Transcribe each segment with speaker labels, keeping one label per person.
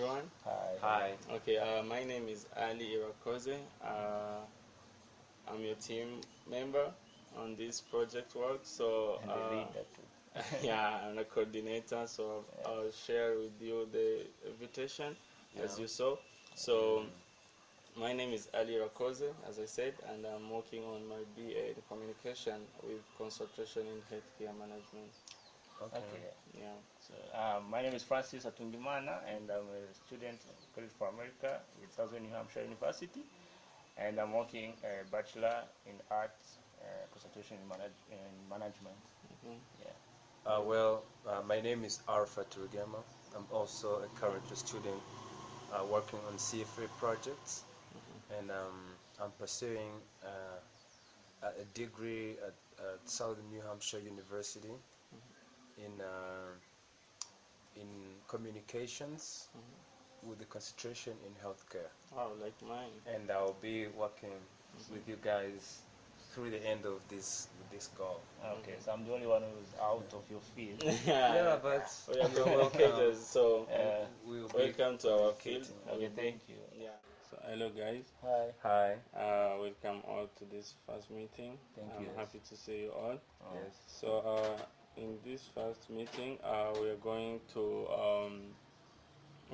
Speaker 1: everyone.
Speaker 2: Hi.
Speaker 3: Hi.
Speaker 1: Okay, my name is Ali Irakoze. I'm your team member on this project work. So,
Speaker 2: And the leader too.
Speaker 1: yeah, I'm a coordinator. So, I'll share with you the invitation as you saw. So, my name is Ali Rakoze, as I said, and I'm working on my BA in communication with concentration in healthcare management.
Speaker 2: Okay.
Speaker 1: Yeah.
Speaker 2: So, my name is Francis Atundimana, and I'm a student in College for America with Southern New Hampshire University, and I'm working a bachelor in arts, concentration in management.
Speaker 1: Mm-hmm.
Speaker 2: Yeah.
Speaker 3: My name is Arfa Turugema. I'm also a current student working on CFA projects, and I'm pursuing a degree at Southern New Hampshire University in communications with the concentration in healthcare.
Speaker 1: Oh, like mine.
Speaker 3: And I'll be working with you guys through the end of this goal.
Speaker 2: Okay, so I'm the only one who's out of your field.
Speaker 3: Yeah, but
Speaker 1: we are
Speaker 3: you're welcome.
Speaker 1: communicators, so
Speaker 3: We'll be
Speaker 1: welcome to our field.
Speaker 3: communicating.
Speaker 2: Okay, thank you.
Speaker 1: Yeah. So hello guys.
Speaker 2: Hi.
Speaker 3: Hi.
Speaker 1: Welcome all to this first meeting.
Speaker 2: Thank
Speaker 1: I'm
Speaker 2: you.
Speaker 1: happy to see you all.
Speaker 3: Yes.
Speaker 1: So in this first meeting, we are going to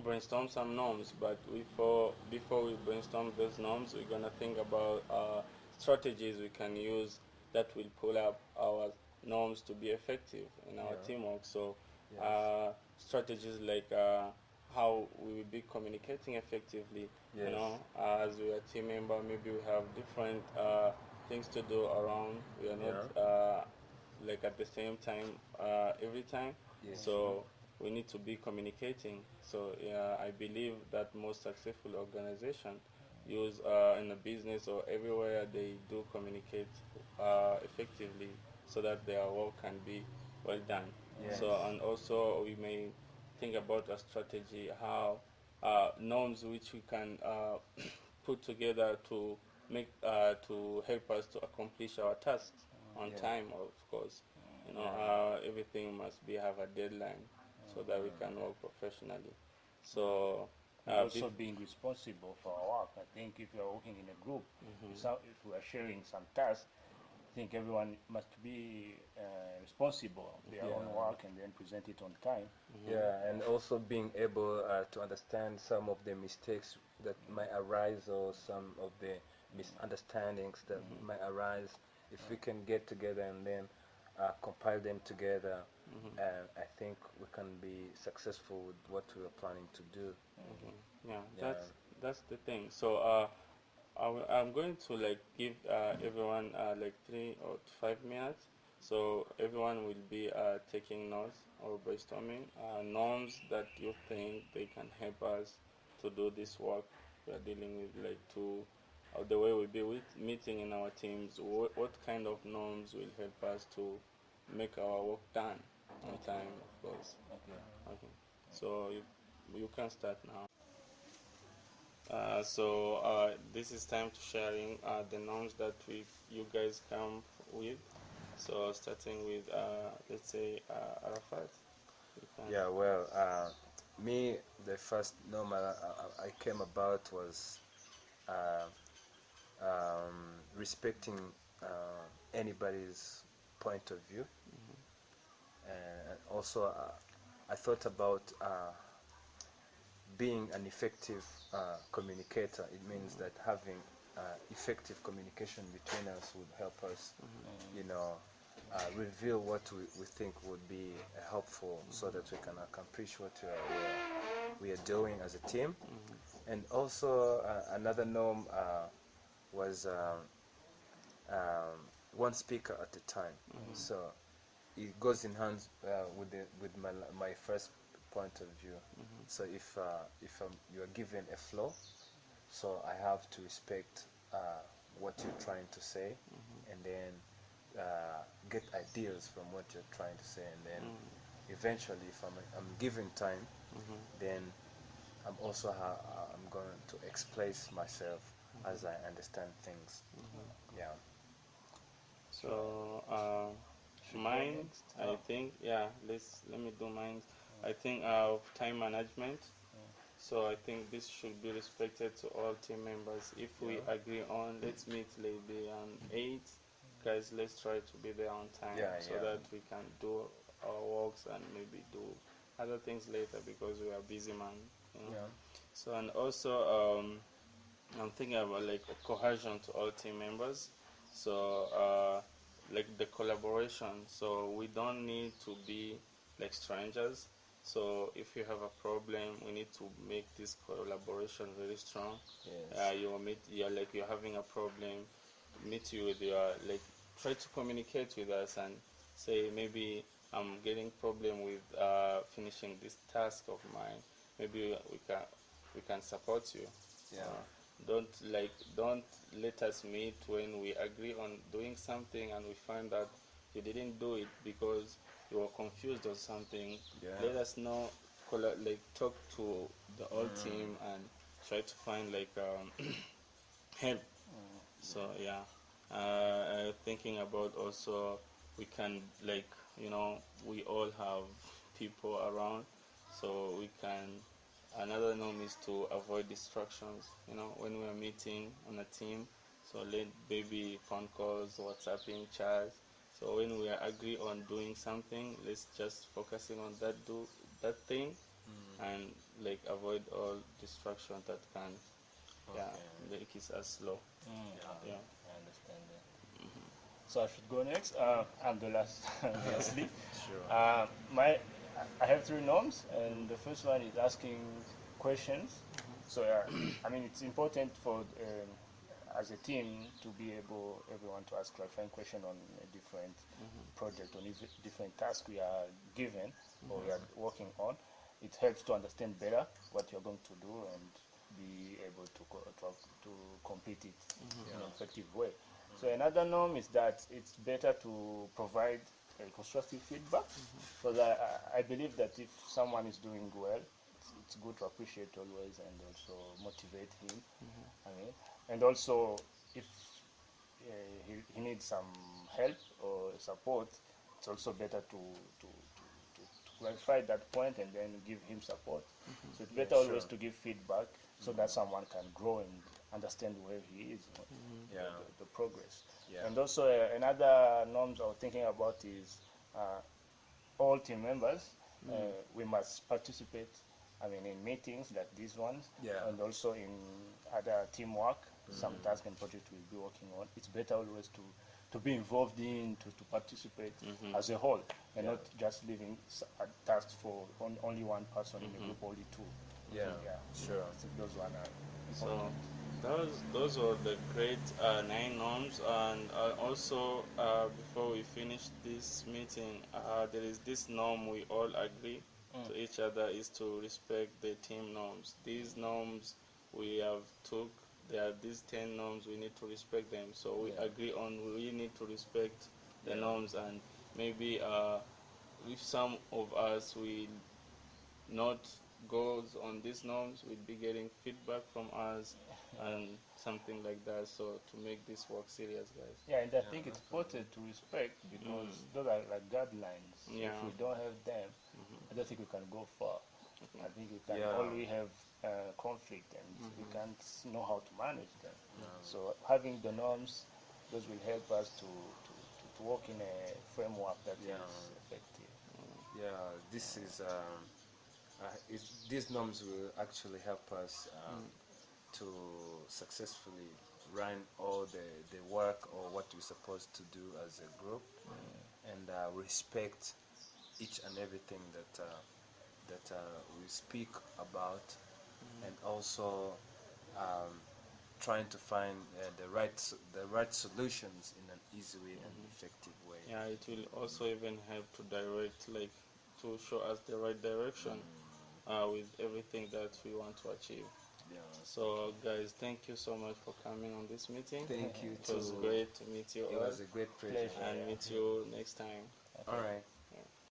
Speaker 1: brainstorm some norms. But before we brainstorm those norms, we're gonna think about strategies we can use that will pull up our norms to be effective in our
Speaker 3: Yeah.
Speaker 1: teamwork. So
Speaker 3: Yes.
Speaker 1: strategies like how we will be communicating effectively.
Speaker 3: Yes.
Speaker 1: As we are team member, maybe we have different things to do around. We are not like at the same time every time.
Speaker 3: Yes.
Speaker 1: So we need to be communicating. So yeah, I believe that most successful organizations use in a business or everywhere they do communicate effectively so that their work can be well done.
Speaker 3: Yes.
Speaker 1: So and also we may think about a strategy how norms which we can put together to make to help us to accomplish our tasks on
Speaker 3: Yeah.
Speaker 1: time, of course. Everything must be have a deadline so that we can work professionally. So
Speaker 2: And also being responsible for our work. I think if you are working in a group, if we are sharing some tasks, I think everyone must be responsible of their own work and then present it on time.
Speaker 3: Yeah, and also being able to understand some of the mistakes that might arise or some of the misunderstandings that might arise. If we can get together and then compile them together, I think we can be successful with what we are planning to do.
Speaker 1: yeah,
Speaker 3: Yeah.
Speaker 1: that's the thing. So I'm going to like give everyone like 3 or 5 minutes. So everyone will be taking notes or brainstorming norms that you think they can help us to do this work we are dealing with, like to the way we'll be meeting in our teams. What kind of norms will help us to make our work done on time, of course.
Speaker 2: Okay.
Speaker 1: Okay. So you can start now. So this is time to sharing the norms that you guys come with. So starting with let's say Arafat.
Speaker 3: Yeah, well, me, the first norm I came about was uh, respecting anybody's point of view. And also, I thought about being an effective communicator. It means that having effective communication between us would help us, you know, reveal what we think would be helpful so that we can accomplish what we are doing as a team. And also, another norm was one speaker at a time. So it goes in hands with my first point of view. So if you are given a flow, so I have to respect what you're trying to say, and then get ideas from what you're trying to say, and then eventually, if I'm given time, then I'm going to express myself as I understand things. Yeah.
Speaker 1: So
Speaker 2: Should go
Speaker 1: mine,
Speaker 2: next?
Speaker 1: I
Speaker 2: Oh.
Speaker 1: think, yeah. Let me do mine. I think time management. So I think this should be respected to all team members. If we
Speaker 3: Yeah.
Speaker 1: agree on, let's meet maybe on 8, guys, let's try to be there on time
Speaker 3: Yeah,
Speaker 1: so
Speaker 3: yeah.
Speaker 1: that we can do our works and maybe do other things later because we are busy man. You know?
Speaker 3: Yeah.
Speaker 1: So and also I'm thinking about like cohesion to all team members. So like the collaboration. So we don't need to be like strangers. So if you have a problem, we need to make this collaboration very strong.
Speaker 3: Yes.
Speaker 1: You're having a problem, meet you with your like try to communicate with us and say maybe I'm getting problem with finishing this task of mine. Maybe we can support you.
Speaker 3: Yeah.
Speaker 1: Don't let us meet when we agree on doing something and we find that you didn't do it because you were confused or something.
Speaker 3: Yeah.
Speaker 1: Let us know, like talk to the whole team and try to find like help. So yeah, thinking about also we can like we all have people around, so we can. Another norm is to avoid distractions. When we are meeting on a team, so let maybe phone calls, WhatsApping, chats. So when we agree on doing something, let's just focusing on that thing, and like avoid all distraction that can yeah
Speaker 3: Okay.
Speaker 1: make it as slow. Yeah.
Speaker 2: I understand that. So I should go next. I'm the last, obviously.
Speaker 3: Sure.
Speaker 2: My, I have three norms, and the first one is asking questions. So I mean, it's important for as a team to be able everyone to ask clarifying question on a different project, on different task we are given or we are working on. It helps to understand better what you're going to do and be able to complete it in an effective way. So another norm is that it's better to provide constructive feedback. So that I believe that if someone is doing well, it's good to appreciate always and also motivate him. I mean, and also if he needs some help or support, it's also better to clarify that point and then give him support. So it's better always
Speaker 3: sure.
Speaker 2: to give feedback so that someone can grow and understand where he is,
Speaker 3: Yeah.
Speaker 2: the progress.
Speaker 3: Yeah.
Speaker 2: And also another norms I was thinking about is all team members, we must participate, I mean, in meetings like these ones,
Speaker 3: Yeah.
Speaker 2: and also in other teamwork, some tasks and projects we'll be working on. It's better always to be involved in, to participate as a whole, and not just leaving tasks for only one person in a group, only two.
Speaker 3: Yeah.
Speaker 2: Yeah,
Speaker 3: Sure.
Speaker 2: I think those one are
Speaker 1: So
Speaker 2: important.
Speaker 1: those are the great 9 norms, and also before we finish this meeting, there is this norm we all agree to each other is to respect the team norms. These norms we have took. There are these 10 norms we need to respect them. So we
Speaker 2: Yeah.
Speaker 1: agree on we need to respect the
Speaker 3: Yeah.
Speaker 1: norms, and maybe if some of us will not goes on these norms, we'll be getting feedback from us and something like that. So to make this work serious, guys.
Speaker 2: Yeah, and I think it's important to respect because those are like guidelines. So
Speaker 1: Yeah.
Speaker 2: if we don't have them, I don't think we can go far. I think we can
Speaker 3: Yeah.
Speaker 2: only have conflict and we can't know how to manage them. So having the norms, those will help us to work in a framework that
Speaker 3: Yeah.
Speaker 2: is effective.
Speaker 3: Yeah. These norms will actually help us to successfully run all the work or what we're supposed to do as a group, and respect each and everything that we speak about, and also um, trying to find the right solutions in an easy way and effective way.
Speaker 1: Yeah, it will also even help to direct, like, to show us the right direction with everything that we want to achieve.
Speaker 3: Yeah.
Speaker 1: So, guys, thank you so much for coming on this meeting.
Speaker 3: Thank you
Speaker 1: It was
Speaker 3: too.
Speaker 1: great to meet you
Speaker 3: It
Speaker 1: all
Speaker 3: was a great pleasure.
Speaker 2: Pleasure.
Speaker 1: and
Speaker 2: Yeah.
Speaker 1: meet you next time.
Speaker 3: All
Speaker 2: Okay.
Speaker 3: right.